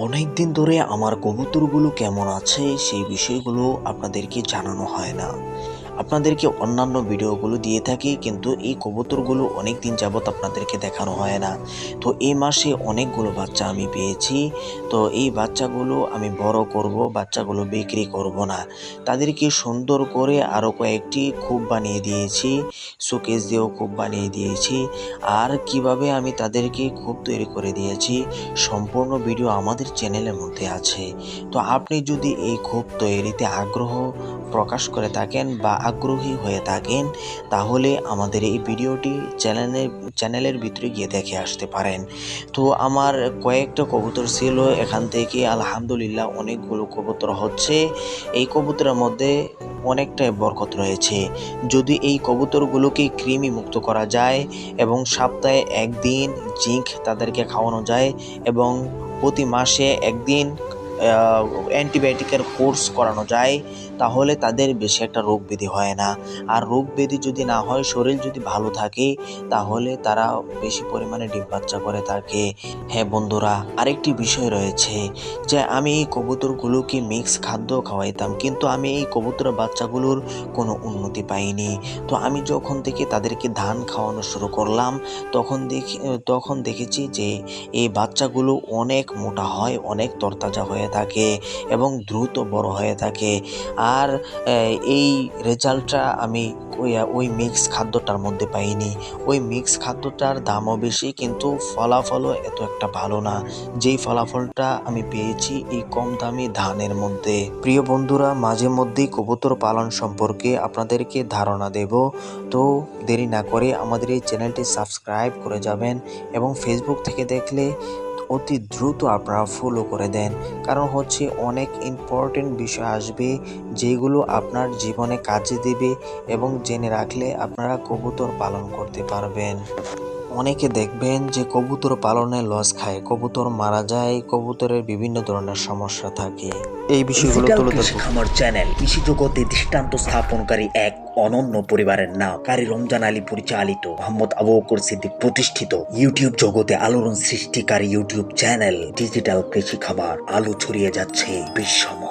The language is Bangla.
অনেক দিন ধরে আমার কবুতরগুলো কেমন আছে সেই বিষয়গুলো আপনাদেরকে জানানো হয় না। আপনাদেরকে অন্যান্য ভিডিওগুলো দিয়ে থাকি, কিন্তু এই কবুতরগুলো অনেক দিন যাবত আপনাদেরকে দেখানো হয় না। তো এই মাসে অনেকগুলো বাচ্চা আমি পেয়েছি। তো এই বাচ্চাগুলো আমি বড় করব, বাচ্চাগুলো বিক্রি করব না। তাদেরকে সুন্দর করে আরও কয়েকটি খোপ বানিয়ে দিয়েছি, শোকেস দিয়েও খোপ বানিয়ে দিয়েছি। আর কিভাবে আমি তাদেরকে খোপ তৈরি করে দিয়েছি সম্পূর্ণ ভিডিও আমাদের চ্যানেলের মধ্যে আছে। তো আপনি যদি এই খোপ তৈরিতে আগ্রহ প্রকাশ করে থাকেন বা আগ্রহী হয়ে থাকেন, তাহলে আমাদের এই ভিডিওটি চ্যানেলের ভিতরে গিয়ে দেখে আসতে পারেন। তো আমার কয়েকটা কবুতর ছিল, এখান থেকে আলহামদুলিল্লাহ অনেকগুলো কবুতর হচ্ছে। এই কবুতরের মধ্যে অনেকটাই বরকত রয়েছে। যদি এই কবুতরগুলোকে কৃমি মুক্ত করা যায় এবং সপ্তাহে একদিন জিঙ্ক তাদেরকে খাওয়ানো যায় এবং প্রতি মাসে একদিন অ্যান্টিবায়োটিকের কোর্স করানো যায়, তাহলে তাদের বেশি একটা রোগ ব্যাধি হয় না। আর রোগ ব্যাধি যদি না হয়, শরীর যদি ভালো থাকে, তাহলে তারা বেশি পরিমাণে ডিম বাচ্চা করে থাকে। হ্যাঁ বন্ধুরা, আরেকটি বিষয় রয়েছে যে আমি এই কবুতরগুলোকে মিক্স খাদ্য খাওয়াইতাম, কিন্তু আমি এই কবুতরের বাচ্চাগুলোর কোনো উন্নতি পাইনি। তো আমি যখন থেকে তাদেরকে ধান খাওয়ানো শুরু করলাম, তখন দেখেছি যে এই বাচ্চাগুলো অনেক মোটা হয়, অনেক তরতাজা হয়ে থাকে এবং দ্রুত বড় হয়ে থাকে। আর এই রেজাল্টটা আমি ওই মিক্স খাদ্যটার মধ্যে পাইনি। ওই মিক্স খাদ্যটার দামও বেশি, কিন্তু ফলাফলও এত একটা ভালো না যেই ফলাফলটা আমি পেয়েছি এই কম দামি ধানের মধ্যে। প্রিয় বন্ধুরা, মাঝে মধ্যেই কবুতর পালন সম্পর্কে আপনাদেরকে ধারণা দেব। তো দেরি না করে আমাদের এই চ্যানেলটি সাবস্ক্রাইব করে যাবেন এবং ফেসবুক থেকে দেখলে অতি দ্রুত আপনারা ফলো করে দেন, কারণ হচ্ছে অনেক ইম্পর্টেন্ট বিষয় আসবে যেগুলো আপনার জীবনে কাজে দেবে এবং জেনে রাখলে আপনারা কবুতর পালন করতে পারবেন। অনেকে দেখবেন যে কবুতর পালনে লস খায়, কবুতর মারা যায়, কবুতরের বিভিন্ন ধরনের সমস্যা থাকে। এই বিষয়গুলো তুলে ধরব। খামার চ্যানেল কৃষি জগতে দৃষ্টান্ত স্থাপনকারী এক অনন্য পরিবারের নাম কারি রমজান আলী পরিচালিত, মোহাম্মদ আবু বকর সিদ্দিক প্রতিষ্ঠিত, ইউটিউব জগতে আলোড়ন সৃষ্টিকারী ইউটিউব চ্যানেল ডিজিটাল কৃষি খাবার আলো ছড়িয়ে যাচ্ছে বিশ্বময়।